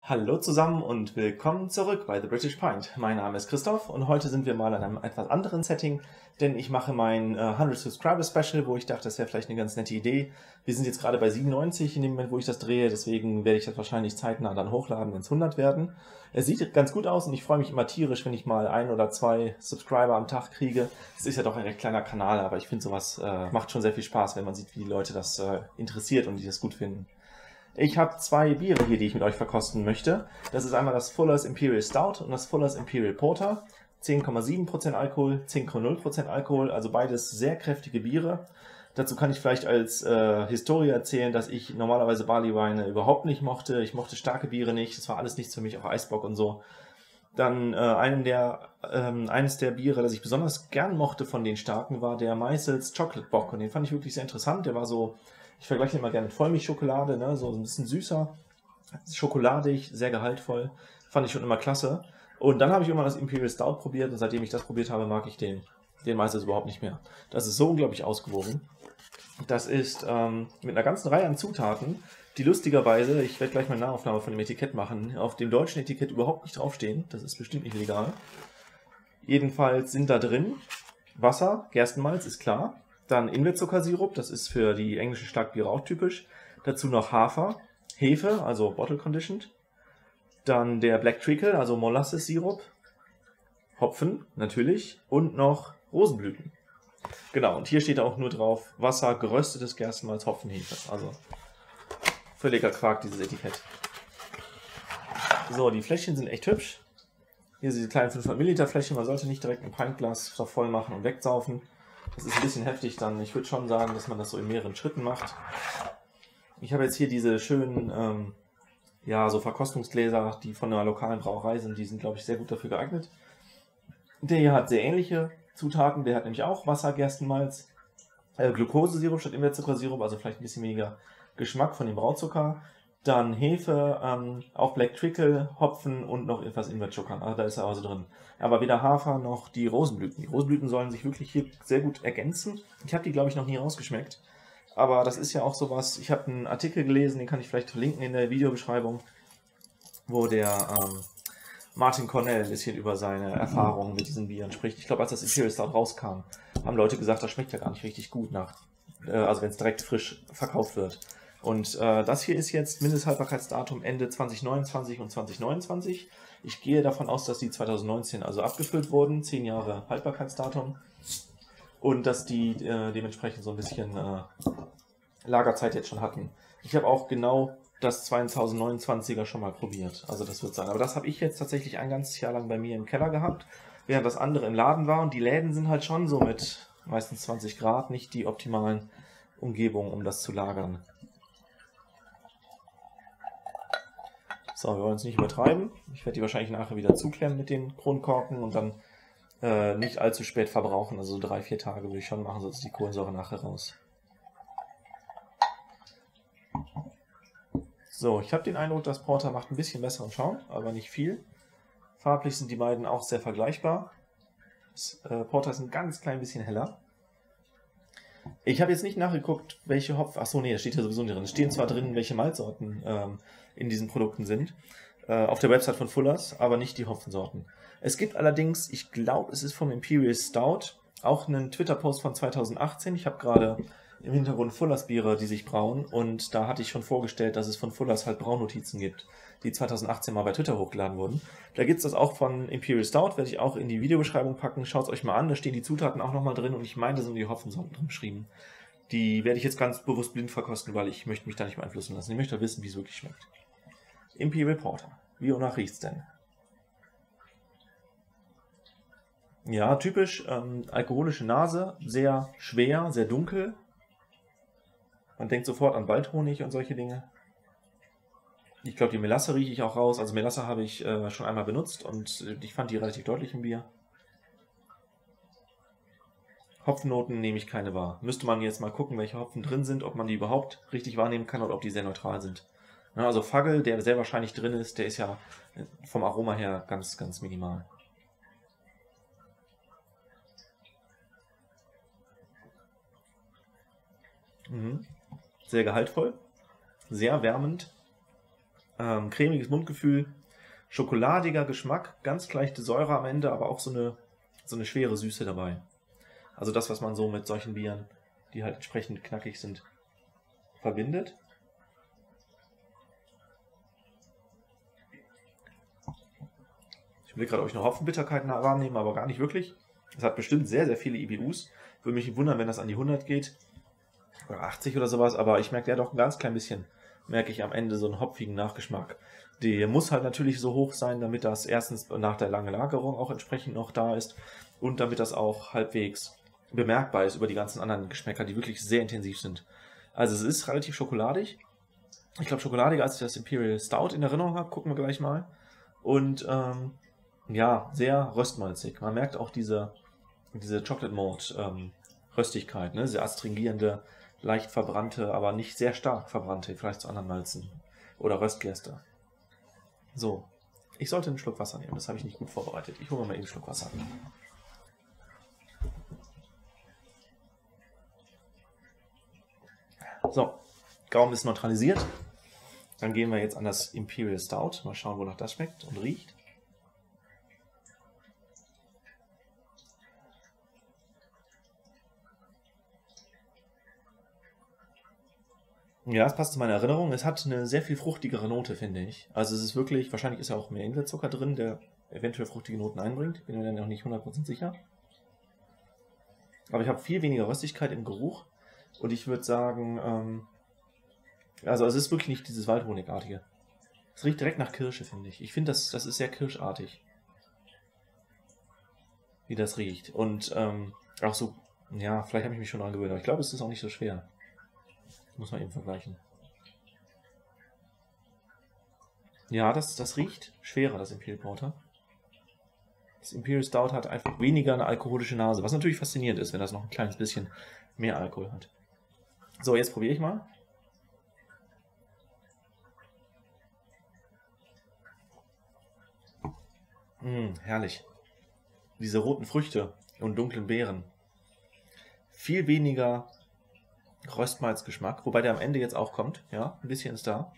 Hallo zusammen und willkommen zurück bei The British Pint. Mein Name ist Christoph und heute sind wir mal in einem etwas anderen Setting, denn ich mache mein 100 Subscriber Special, wo ich dachte, das wäre vielleicht eine ganz nette Idee. Wir sind jetzt gerade bei 97 in dem Moment, wo ich das drehe, deswegen werde ich das wahrscheinlich zeitnah dann hochladen, wenn es 100 werden. Es sieht ganz gut aus und ich freue mich immer tierisch, wenn ich mal 1 oder 2 Subscriber am Tag kriege. Es ist ja doch ein recht kleiner Kanal, aber ich finde sowas macht schon sehr viel Spaß, wenn man sieht, wie die Leute das interessiert und die das gut finden. Ich habe 2 Biere hier, die ich mit euch verkosten möchte. Das ist einmal das Fuller's Imperial Stout und das Fuller's Imperial Porter. 10,7% Alkohol, 10,0% Alkohol, also beides sehr kräftige Biere. Dazu kann ich vielleicht als Historie erzählen, dass ich normalerweise Barleyweine überhaupt nicht mochte. Ich mochte starke Biere nicht, das war alles nichts für mich, auch Eisbock und so. Dann eines der Biere, das ich besonders gern mochte von den starken, war der Meisels Chocolate Bock. Und den fand ich wirklich sehr interessant. Der war so, ich vergleiche den immer gerne mit Vollmilchschokolade, ne? So ein bisschen süßer, schokoladig, sehr gehaltvoll. Fand ich schon immer klasse. Und dann habe ich immer das Imperial Stout probiert und seitdem ich das probiert habe, mag ich den Meisels überhaupt nicht mehr. Das ist so unglaublich ausgewogen. Das ist mit einer ganzen Reihe an Zutaten, die lustigerweise, ich werde gleich mal eine Nahaufnahme von dem Etikett machen, auf dem deutschen Etikett überhaupt nicht draufstehen. Das ist bestimmt nicht legal. Jedenfalls sind da drin Wasser, Gerstenmalz, ist klar. Dann Ingwerzuckersirup, das ist für die englischen Starkbiere auch typisch. Dazu noch Hafer, Hefe, also Bottle Conditioned. Dann der Black Treacle, also Molasses-Sirup. Hopfen, natürlich. Und noch Rosenblüten. Genau, und hier steht auch nur drauf Wasser, geröstetes Gerstenmalz, Hopfen, Hefe. Also völliger Quark, dieses Etikett. So, die Fläschchen sind echt hübsch. Hier sind diese kleinen 500 Milliliter Fläschchen. Man sollte nicht direkt ein Pintglas voll machen und wegsaufen. Das ist ein bisschen heftig dann. Ich würde schon sagen, dass man das so in mehreren Schritten macht. Ich habe jetzt hier diese schönen so Verkostungsgläser, die von einer lokalen Brauerei sind. Die sind, glaube ich, sehr gut dafür geeignet. Der hier hat sehr ähnliche Zutaten. Der hat nämlich auch Wasser, Gerstenmalz, Glukosesirup statt Ingwerzuckersirup, also vielleicht ein bisschen weniger Geschmack von dem Brauzucker. Dann Hefe, auch Black Treacle, Hopfen und noch etwas Ingwerzucker. Also da ist er also drin. Aber weder Hafer noch die Rosenblüten. Die Rosenblüten sollen sich wirklich hier sehr gut ergänzen. Ich habe die, glaube ich, noch nie rausgeschmeckt. Aber das ist ja auch sowas. Ich habe einen Artikel gelesen, den kann ich vielleicht verlinken in der Videobeschreibung, wo der Martin Cornell ein bisschen über seine Erfahrungen mit diesen Bieren spricht. Ich glaube, als das Imperial Stout rauskam, haben Leute gesagt, das schmeckt ja gar nicht richtig gut also wenn es direkt frisch verkauft wird. Und das hier ist jetzt Mindesthaltbarkeitsdatum Ende 2029 und 2029. Ich gehe davon aus, dass die 2019 also abgefüllt wurden, 10 Jahre Haltbarkeitsdatum. Und dass die dementsprechend so ein bisschen Lagerzeit jetzt schon hatten. Ich habe auch genau das 2029er schon mal probiert. Also das wird sein. Aber das habe ich jetzt tatsächlich ein ganzes Jahr lang bei mir im Keller gehabt, während das andere im Laden war. Und die Läden sind halt schon so mit meistens 20 Grad nicht die optimalen Umgebungen, um das zu lagern. So, wir wollen uns nicht übertreiben. Ich werde die wahrscheinlich nachher wieder zuklemmen mit den Kronkorken und dann nicht allzu spät verbrauchen. Also 3-4 Tage würde ich schon machen, sonst ist die Kohlensäure nachher raus. So, ich habe den Eindruck, das Porter macht ein bisschen besseren Schaum, aber nicht viel. Farblich sind die beiden auch sehr vergleichbar. Das Porter ist ein ganz klein bisschen heller. Ich habe jetzt nicht nachgeguckt, welche Achso, nee, das steht hier sowieso nicht drin. Es stehen zwar drin, welche Malzsorten in diesen Produkten sind, auf der Website von Fuller's, aber nicht die Hopfensorten. Es gibt allerdings, ich glaube, es ist vom Imperial Stout, auch einen Twitter-Post von 2018. Ich habe gerade im Hintergrund Fuller's Biere, die sich brauen, und da hatte ich schon vorgestellt, dass es von Fuller's halt Braunnotizen gibt, die 2018 mal bei Twitter hochgeladen wurden. Da gibt es das auch von Imperial Stout, werde ich auch in die Videobeschreibung packen. Schaut es euch mal an, da stehen die Zutaten auch nochmal drin und ich meine, da sind die Hopfensorten drin beschrieben. Die werde ich jetzt ganz bewusst blind verkosten, weil ich möchte mich da nicht beeinflussen lassen. Ich möchte wissen, wie es wirklich schmeckt. Imperial Porter. Wie wonach riecht's denn? Ja, typisch alkoholische Nase, sehr schwer, sehr dunkel. Man denkt sofort an Waldhonig und solche Dinge. Ich glaube, die Melasse rieche ich auch raus. Also Melasse habe ich schon einmal benutzt und ich fand die relativ deutlich im Bier. Hopfennoten nehme ich keine wahr. Müsste man jetzt mal gucken, welche Hopfen drin sind, ob man die überhaupt richtig wahrnehmen kann oder ob die sehr neutral sind. Ja, also Fagel, der sehr wahrscheinlich drin ist, der ist ja vom Aroma her ganz, ganz minimal. Sehr gehaltvoll, sehr wärmend. cremiges Mundgefühl, schokoladiger Geschmack, ganz leichte Säure am Ende, aber auch so eine schwere Süße dabei. Also das, was man so mit solchen Bieren, die halt entsprechend knackig sind, verbindet. Ich will gerade euch noch Hopfenbitterkeit wahrnehmen, aber gar nicht wirklich. Es hat bestimmt sehr, sehr viele IBUs. Würde mich wundern, wenn das an die 100 geht. Oder 80 oder sowas, aber ich merke ja doch ein ganz klein bisschen, merke ich am Ende so einen hopfigen Nachgeschmack. Der muss halt natürlich so hoch sein, damit das erstens nach der langen Lagerung auch entsprechend noch da ist und damit das auch halbwegs bemerkbar ist über die ganzen anderen Geschmäcker, die wirklich sehr intensiv sind. Also es ist relativ schokoladig. Ich glaube schokoladiger, als ich das Imperial Stout in Erinnerung habe. Gucken wir gleich mal. Und ja, sehr röstmalzig. Man merkt auch diese Chocolate Malt Röstigkeit, ne? Sehr astringierende, leicht verbrannte, aber nicht sehr stark verbrannte, vielleicht zu anderen Malzen oder Röstgerste. So, ich sollte einen Schluck Wasser nehmen, das habe ich nicht gut vorbereitet. Ich hole mir mal eben einen Schluck Wasser. So, Gaumen ist neutralisiert. Dann gehen wir jetzt an das Imperial Stout. Mal schauen, wonach das schmeckt und riecht. Ja, es passt zu meiner Erinnerung. Es hat eine sehr viel fruchtigere Note, finde ich. Also es ist wirklich, wahrscheinlich ist ja auch mehr Ingwerzucker drin, der eventuell fruchtige Noten einbringt. Bin mir dann noch nicht 100% sicher. Aber ich habe viel weniger Röstigkeit im Geruch. Und ich würde sagen, also es ist wirklich nicht dieses Waldhonigartige. Es riecht direkt nach Kirsche, finde ich. Ich finde, das ist sehr kirschartig, wie das riecht. Und auch so, ja, vielleicht habe ich mich schon daran gewöhnt, aber ich glaube, es ist auch nicht so schwer. Muss man eben vergleichen. Ja, das riecht schwerer, das Imperial Porter. Das Imperial Stout hat einfach weniger eine alkoholische Nase, was natürlich faszinierend ist, wenn das noch ein kleines bisschen mehr Alkohol hat. So, jetzt probiere ich mal. Herrlich. Diese roten Früchte und dunklen Beeren. Viel weniger Röstmalzgeschmack, wobei der am Ende jetzt auch kommt. Ja, ein bisschen ist da.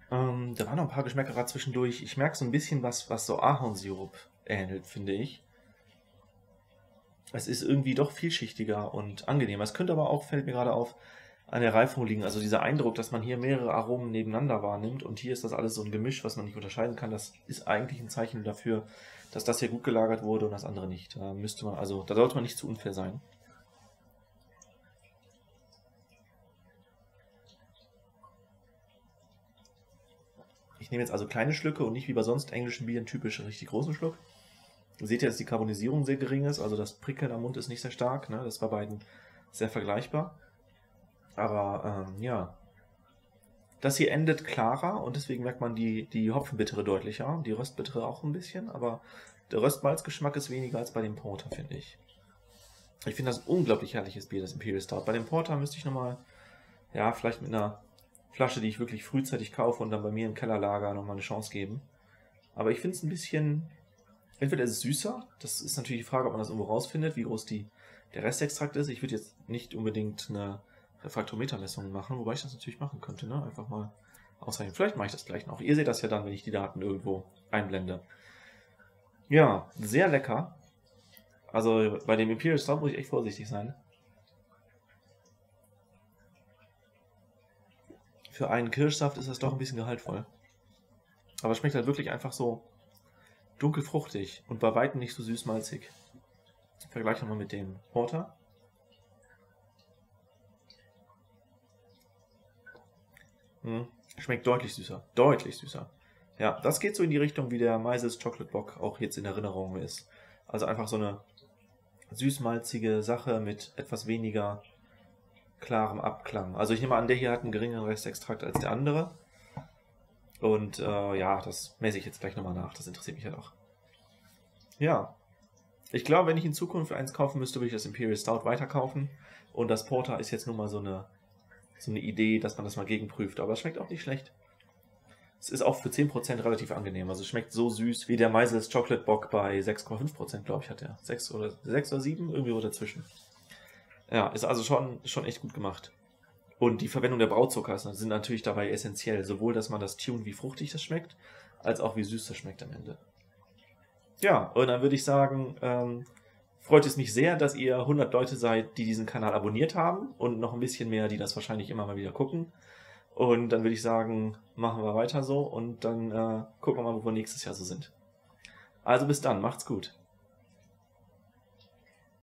Da waren noch ein paar Geschmäcker gerade zwischendurch. Ich merke so ein bisschen was so Ahornsirup ähnelt, finde ich. Es ist irgendwie doch vielschichtiger und angenehmer. Es könnte aber auch, fällt mir gerade auf, an der Reifung liegen. Also dieser Eindruck, dass man hier mehrere Aromen nebeneinander wahrnimmt und hier ist das alles so ein Gemisch, was man nicht unterscheiden kann. Das ist eigentlich ein Zeichen dafür, dass das hier gut gelagert wurde und das andere nicht. Da sollte man nicht zu unfair sein. Ich nehme jetzt also kleine Schlücke und nicht wie bei sonst englischen Bieren typisch einen richtig großen Schluck. Seht ihr, dass die Carbonisierung sehr gering ist, also das Prickeln am Mund ist nicht sehr stark. Ne? Das ist bei beiden sehr vergleichbar. Aber ja, das hier endet klarer und deswegen merkt man die Hopfenbittere deutlicher, die Röstbittere auch ein bisschen, aber der Röstmalzgeschmack ist weniger als bei dem Porter, finde ich. Ich finde das ein unglaublich herrliches Bier, das Imperial Stout. Bei dem Porter müsste ich nochmal, ja, vielleicht mit einer Flasche, die ich wirklich frühzeitig kaufe und dann bei mir im Kellerlager nochmal eine Chance geben. Aber ich finde es ein bisschen, entweder ist es süßer, das ist natürlich die Frage, ob man das irgendwo rausfindet, wie groß der Restextrakt ist. Ich würde jetzt nicht unbedingt eine Refraktometermessung machen, wobei ich das natürlich machen könnte, ne? Einfach mal ausrechnen. Vielleicht mache ich das gleich noch. Ihr seht das ja dann, wenn ich die Daten irgendwo einblende. Ja, sehr lecker. Also bei dem Imperial Stout muss ich echt vorsichtig sein. Für einen Kirschsaft ist das doch ein bisschen gehaltvoll. Aber es schmeckt halt wirklich einfach so dunkelfruchtig und bei weitem nicht so süß-malzig. Vergleiche nochmal mit dem Porter. Schmeckt deutlich süßer. Deutlich süßer. Ja, das geht so in die Richtung, wie der Maises Chocolate Bock auch jetzt in Erinnerung ist. Also einfach so eine süß-malzige Sache mit etwas weniger klarem Abklang. Also ich nehme an, der hier hat einen geringeren Restextrakt als der andere. Und ja, das messe ich jetzt gleich nochmal nach. Das interessiert mich halt auch. Ja, ich glaube, wenn ich in Zukunft eins kaufen müsste, würde ich das Imperial Stout weiterkaufen. Und das Porter ist jetzt nun mal so eine Idee, dass man das mal gegenprüft. Aber es schmeckt auch nicht schlecht. Es ist auch für 10% relativ angenehm. Also es schmeckt so süß wie der Maises Chocolate Bock bei 6,5%, glaube ich, hat er. 6 oder 7, irgendwie so dazwischen. Ja, ist also schon echt gut gemacht. Und die Verwendung der Brautzucker sind natürlich dabei essentiell. Sowohl, dass man das tunen, wie fruchtig das schmeckt, als auch wie süß das schmeckt am Ende. Ja, und dann würde ich sagen, freut es mich sehr, dass ihr 100 Leute seid, die diesen Kanal abonniert haben und noch ein bisschen mehr, die das wahrscheinlich immer mal wieder gucken. Und dann würde ich sagen, machen wir weiter so und dann gucken wir mal, wo wir nächstes Jahr so sind. Also bis dann, macht's gut.